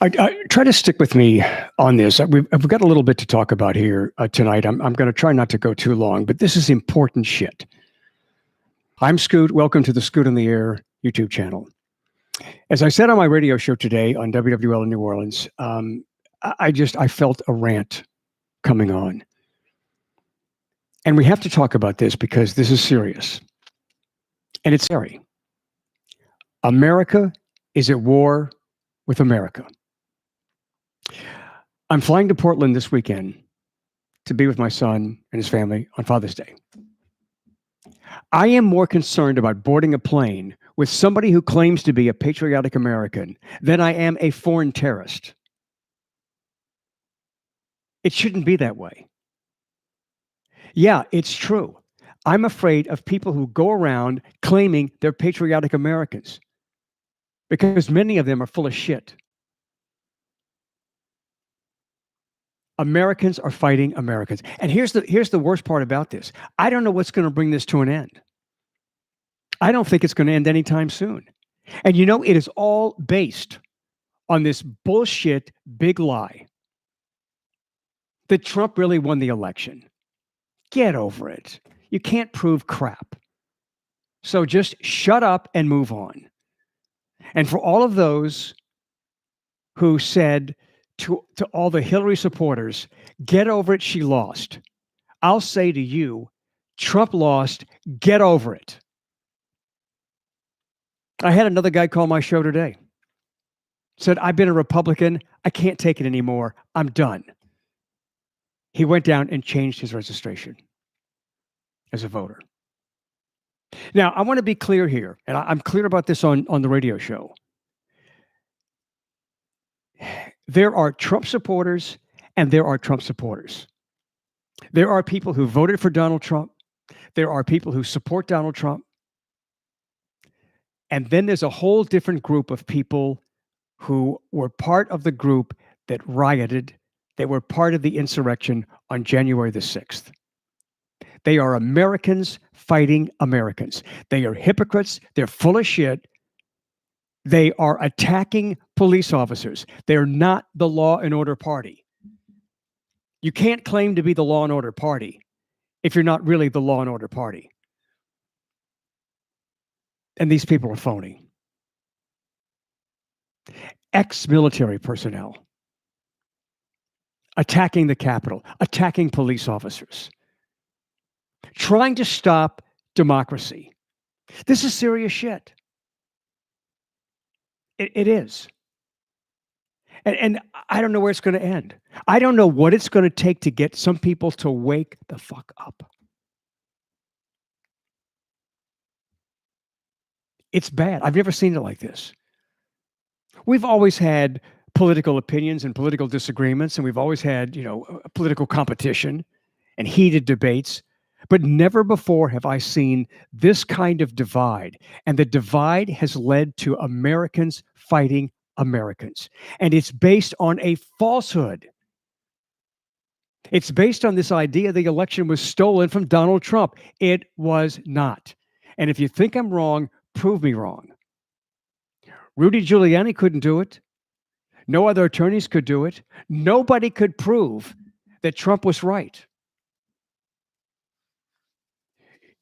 I try to stick with me on this. We've got a little bit to talk about here tonight. I'm going to try not to go too long, but this is important shit. I'm Scoot. Welcome to the Scoot on the Air YouTube channel. As I said on my radio show today on WWL in New Orleans, I felt a rant coming on. And we have to talk about this because this is serious. And it's scary. America is at war with America. I'm flying to Portland this weekend to be with my son and his family on Father's Day. I am more concerned about boarding a plane with somebody who claims to be a patriotic American than I am a foreign terrorist. It shouldn't be that way. Yeah, it's true. I'm afraid of people who go around claiming they're patriotic Americans because many of them are full of shit. Americans are fighting Americans. And here's the worst part about this. I don't know what's going to bring this to an end. I don't think it's going to end anytime soon. And you know, it is all based on this bullshit big lie that Trump really won the election. Get over it. You can't prove crap. So just shut up and move on. And for all of those who said to all the Hillary supporters, get over it, she lost. I'll say to you, Trump lost, get over it. I had another guy call my show today. Said, I've been a Republican. I can't take it anymore. I'm done. He went down and changed his registration as a voter. Now, I want to be clear here, and I'm clear about this on the radio show. There are Trump supporters and there are Trump supporters. There are people who voted for Donald Trump. There are people who support Donald Trump. And then there's a whole different group of people who were part of the group that rioted. They were part of the insurrection on January the 6th. They are Americans fighting Americans. They are hypocrites. They're full of shit. They are attacking police officers. They're not the law and order party. You can't claim to be the law and order party if you're not really the law and order party. And these people are phony. Ex-military personnel attacking the Capitol, attacking police officers, trying to stop democracy. This is serious shit. It is. And I don't know where it's going to end. I don't know what it's going to take to get some people to wake the fuck up. It's bad. I've never seen it like this. We've always had political opinions and political disagreements, and we've always had, political competition and heated debates, but never before have I seen this kind of divide. And the divide has led to Americans fighting Americans. And it's based on a falsehood. It's based on this idea the election was stolen from Donald Trump. It was not. And if you think I'm wrong, prove me wrong. Rudy Giuliani couldn't do it. No other attorneys could do it. Nobody could prove that Trump was right.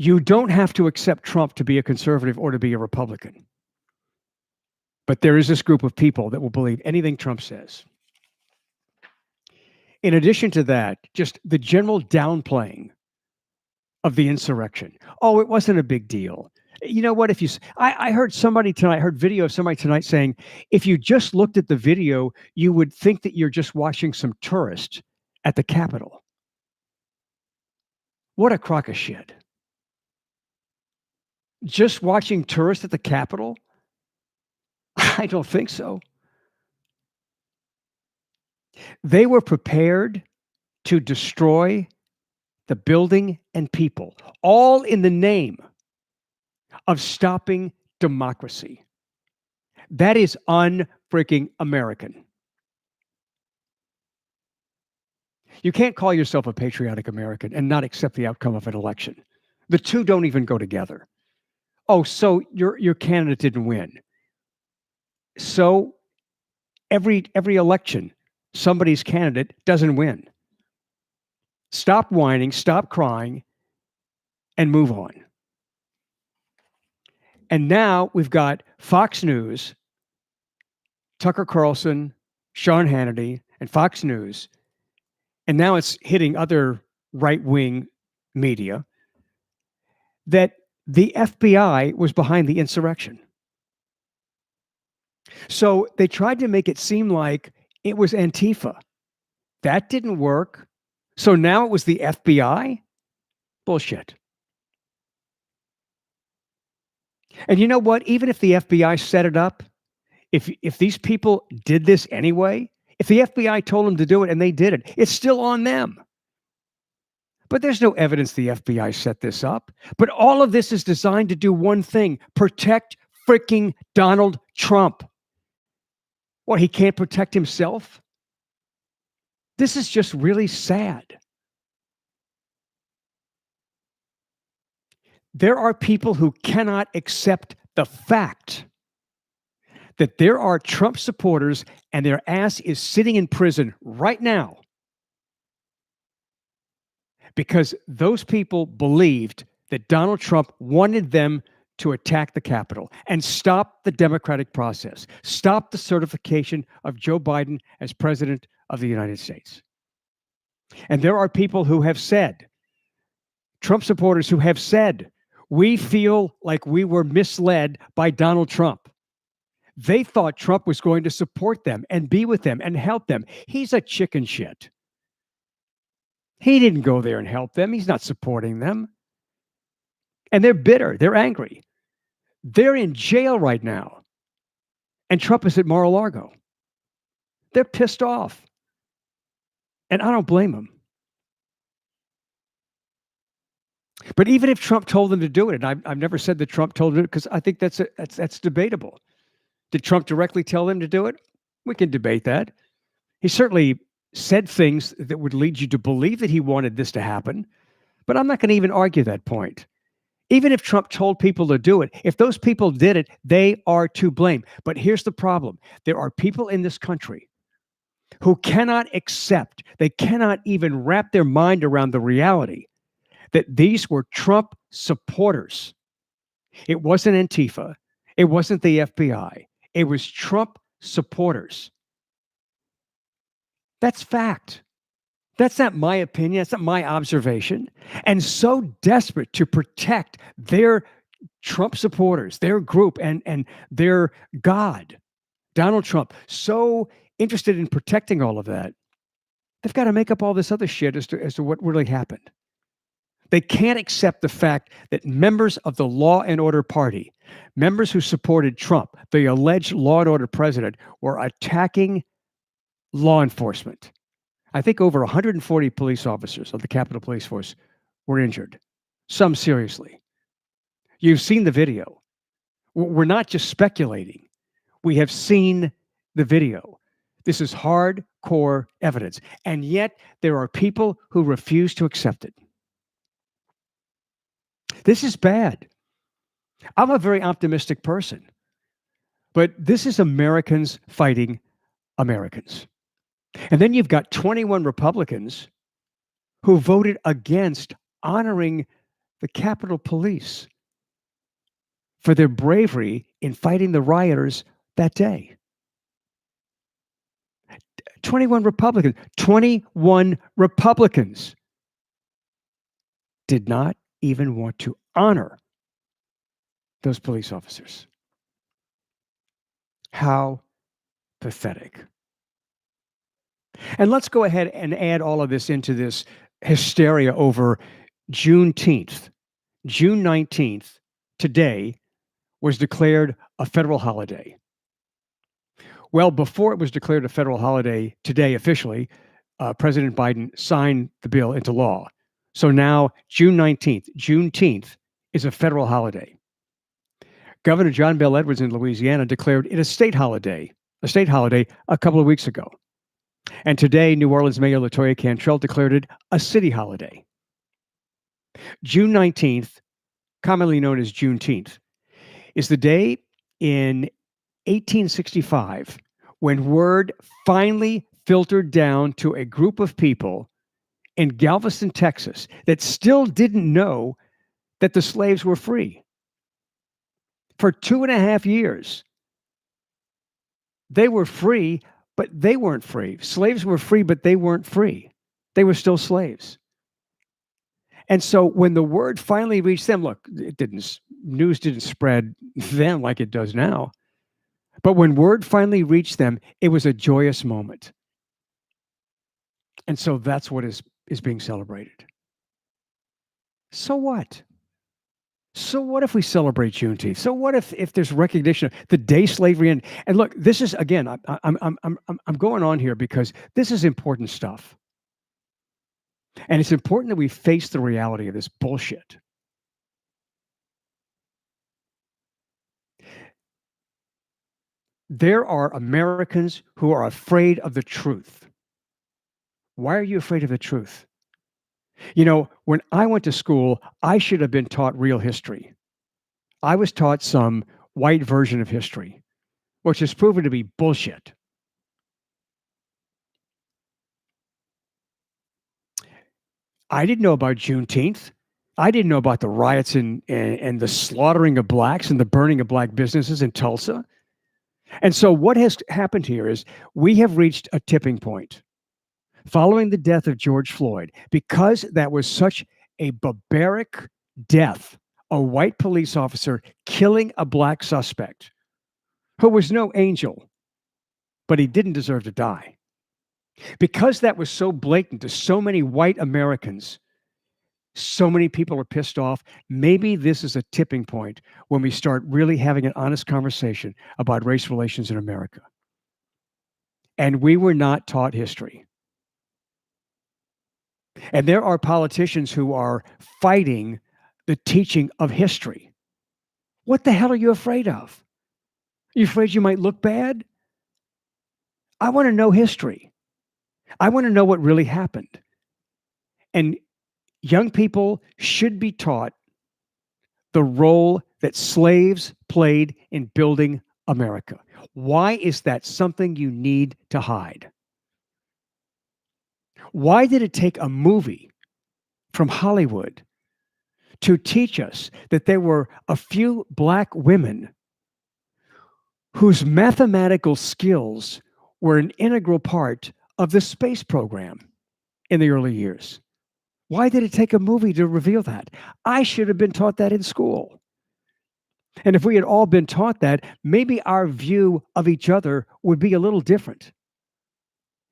You don't have to accept Trump to be a conservative or to be a Republican. But there is this group of people that will believe anything Trump says. In addition to that, just the general downplaying of the insurrection. Oh, it wasn't a big deal. You know what? I heard somebody tonight, I heard video of somebody tonight saying, if you just looked at the video, you would think that you're just watching some tourists at the Capitol. What a crock of shit. Just watching tourists at the Capitol? I don't think so. They were prepared to destroy the building and people, all in the name of stopping democracy. That is un-freaking American. You can't call yourself a patriotic American and not accept the outcome of an election. The two don't even go together. Oh, so your candidate didn't win. So Every election, somebody's candidate doesn't win. Stop whining, stop crying, and move on. And now we've got Fox News, Tucker Carlson, Sean Hannity, and Fox News, and now it's hitting other right-wing media that the FBI was behind the insurrection. So they tried to make it seem like it was Antifa. That didn't work. So now it was the FBI? Bullshit. And you know what? Even if the FBI set it up, if these people did this anyway, if the FBI told them to do it and they did it, it's still on them. But there's no evidence the FBI set this up. But all of this is designed to do one thing: protect freaking Donald Trump. What, he can't protect himself? This is just really sad. There are people who cannot accept the fact that there are Trump supporters and their ass is sitting in prison right now because those people believed that Donald Trump wanted them to attack the Capitol and stop the democratic process, stop the certification of Joe Biden as president of the United States. And there are people who have said, Trump supporters who have said, we feel like we were misled by Donald Trump. They thought Trump was going to support them and be with them and help them. He's a chicken shit. He didn't go there and help them. He's not supporting them. And they're bitter. They're angry. They're in jail right now. And Trump is at Mar-a-Lago. They're pissed off. And I don't blame them. But even if Trump told them to do it, and I've never said that Trump told them, because I think that's debatable. Did Trump directly tell them to do it? We can debate that. He certainly said things that would lead you to believe that he wanted this to happen. But I'm not going to even argue that point. Even if Trump told people to do it, if those people did it, they are to blame. But here's the problem. There are people in this country who cannot accept, they cannot even wrap their mind around the reality that these were Trump supporters. It wasn't Antifa. It wasn't the FBI. It was Trump supporters. That's fact. That's not my opinion. That's not my observation. And so desperate to protect their Trump supporters, their group, and their God, Donald Trump, so interested in protecting all of that, they've got to make up all this other shit as to what really happened. They can't accept the fact that members of the Law and Order Party, members who supported Trump, the alleged law and order president, were attacking law enforcement. I think over 140 police officers of the Capitol Police Force were injured, some seriously. You've seen the video. We're not just speculating. We have seen the video. This is hardcore evidence. And yet there are people who refuse to accept it. This is bad. I'm a very optimistic person, but this is Americans fighting Americans. And then you've got 21 Republicans who voted against honoring the Capitol Police for their bravery in fighting the rioters that day. 21 Republicans did not even want to honor those police officers. How pathetic. And let's go ahead and add all of this into this hysteria over Juneteenth. June 19th, today, was declared a federal holiday. Well, before it was declared a federal holiday today officially, President Biden signed the bill into law. So now June 19th, Juneteenth, is a federal holiday. Governor John Bel Edwards in Louisiana declared it a state holiday a couple of weeks ago. And today, New Orleans Mayor LaToya Cantrell declared it a city holiday. June 19th, commonly known as Juneteenth, is the day in 1865 when word finally filtered down to a group of people in Galveston, Texas, that still didn't know that the slaves were free. For 2.5 years, they were free, but they weren't free. Slaves were free, but they weren't free. They were still slaves. And so when the word finally reached them, look, news didn't spread then like it does now. But when word finally reached them, it was a joyous moment. And so that's what is being celebrated. So what? So what if we celebrate Juneteenth? So what if there's recognition of the day slavery ended? And look, this is again, I'm going on here because this is important stuff, and it's important that we face the reality of this bullshit. There are Americans who are afraid of the truth. Why are you afraid of the truth? You know, when I went to school, I should have been taught real history. I was taught some white version of history, which has proven to be bullshit. I didn't know about Juneteenth. I didn't know about the riots and the slaughtering of blacks and the burning of black businesses in Tulsa. And so what has happened here is we have reached a tipping point following the death of George Floyd, because that was such a barbaric death, a white police officer killing a black suspect who was no angel, but he didn't deserve to die. Because that was so blatant to so many white Americans, so many people are pissed off. Maybe this is a tipping point when we start really having an honest conversation about race relations in America. And we were not taught history. And there are politicians who are fighting the teaching of history. What the hell are you afraid of? Are you afraid you might look bad? I want to know history. I want to know what really happened. And young people should be taught the role that slaves played in building America. Why is that something you need to hide? Why did it take a movie from Hollywood to teach us that there were a few black women whose mathematical skills were an integral part of the space program in the early years? Why did it take a movie to reveal that? I should have been taught that in school. And if we had all been taught that, maybe our view of each other would be a little different.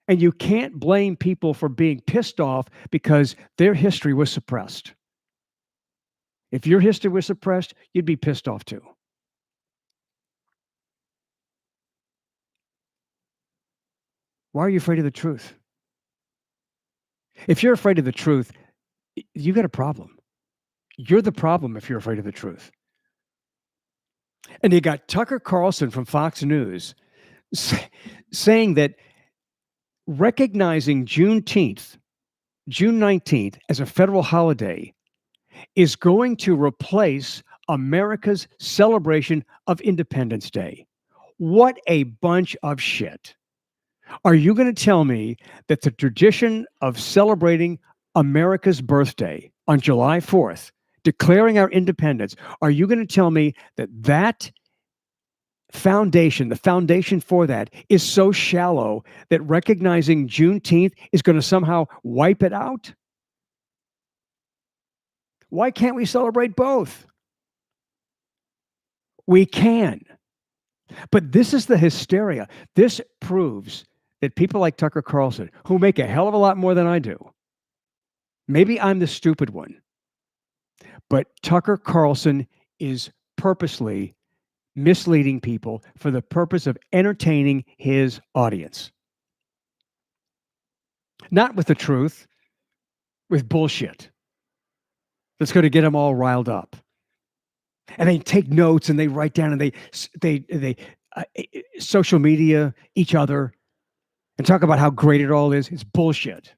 And you can't blame people for being pissed off because their history was suppressed. If your history was suppressed, you'd be pissed off too. Why are you afraid of the truth? If you're afraid of the truth, you got a problem. You're the problem if you're afraid of the truth. And you got Tucker Carlson from Fox News saying that recognizing Juneteenth, June 19th, as a federal holiday is going to replace America's celebration of Independence Day. What a bunch of shit. Are you going to tell me that the tradition of celebrating America's birthday on July 4th, declaring our independence, are you going to tell me that that foundation, the foundation for that, is so shallow that recognizing Juneteenth is going to somehow wipe it out? Why can't we celebrate both? We can. But this is the hysteria. This proves that people like Tucker Carlson, who make a hell of a lot more than I do, maybe I'm the stupid one, but Tucker Carlson is purposely misleading people for the purpose of entertaining his audience. Not with the truth, with bullshit that's going to get them all riled up. And they take notes and they write down and they social media each other and talk about how great it all is. It's bullshit.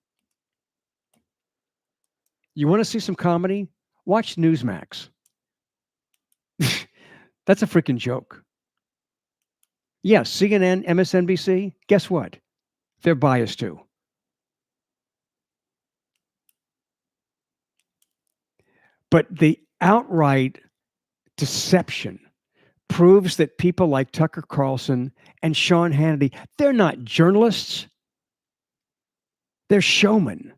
You want to see some comedy? Watch Newsmax. That's a freaking joke. Yeah, CNN, MSNBC, guess what? They're biased too. But the outright deception proves that people like Tucker Carlson and Sean Hannity, they're not journalists, they're showmen,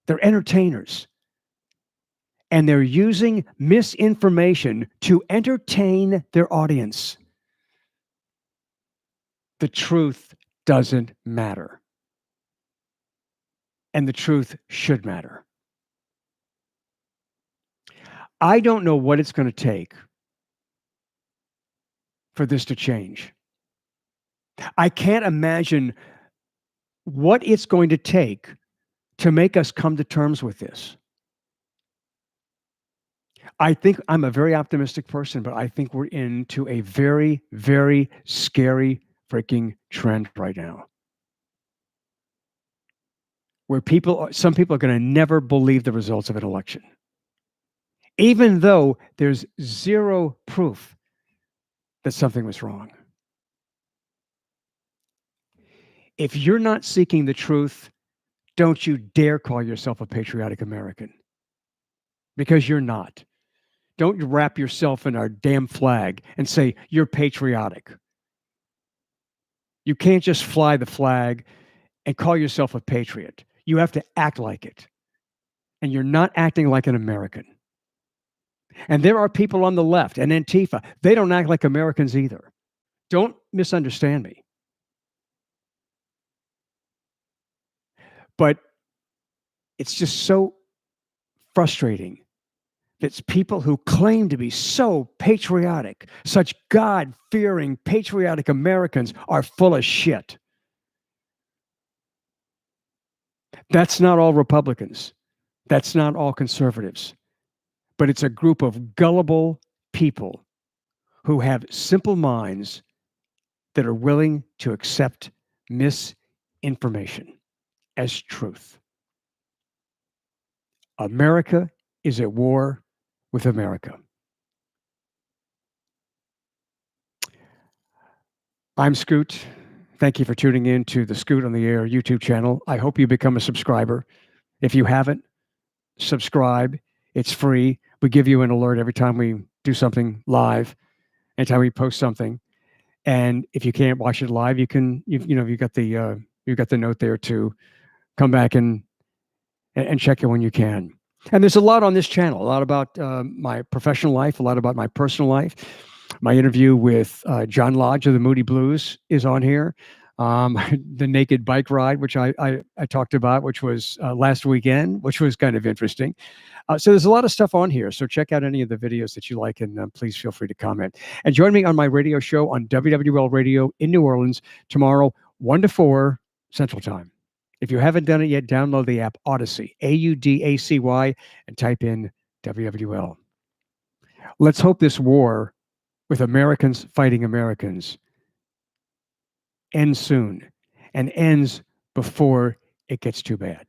they're entertainers. And they're using misinformation to entertain their audience. The truth doesn't matter. And the truth should matter. I don't know what it's going to take for this to change. I can't imagine what it's going to take to make us come to terms with this. I think I'm a very optimistic person, but I think we're into a very, very scary freaking trend right now. Where some people are going to never believe the results of an election, even though there's zero proof that something was wrong. If you're not seeking the truth, don't you dare call yourself a patriotic American, because you're not. Don't wrap yourself in our damn flag and say you're patriotic. You can't just fly the flag and call yourself a patriot. You have to act like it. And you're not acting like an American. And there are people on the left and Antifa, they don't act like Americans either. Don't misunderstand me. But it's just so frustrating that people who claim to be so patriotic, such God-fearing, patriotic Americans, are full of shit. That's not all Republicans. That's not all conservatives. But it's a group of gullible people who have simple minds that are willing to accept misinformation as truth. America is at war with America. I'm Scoot. Thank you for tuning in to the Scoot on the Air YouTube channel. I hope you become a subscriber. If you haven't, subscribe. It's free. We give you an alert every time we do something live, anytime we post something. And if you can't watch it live, you got the note there to come back and check it when you can. And there's a lot on this channel, a lot about my professional life, a lot about my personal life. My interview with John Lodge of the Moody Blues is on here. The naked bike ride, which I talked about, which was last weekend, which was kind of interesting. So there's a lot of stuff on here. So check out any of the videos that you like, and please feel free to comment. And join me on my radio show on WWL Radio in New Orleans tomorrow, 1 to 4 Central Time. If you haven't done it yet, download the app Odyssey, AUDACY, and type in WWL. Let's hope this war with Americans fighting Americans ends soon and ends before it gets too bad.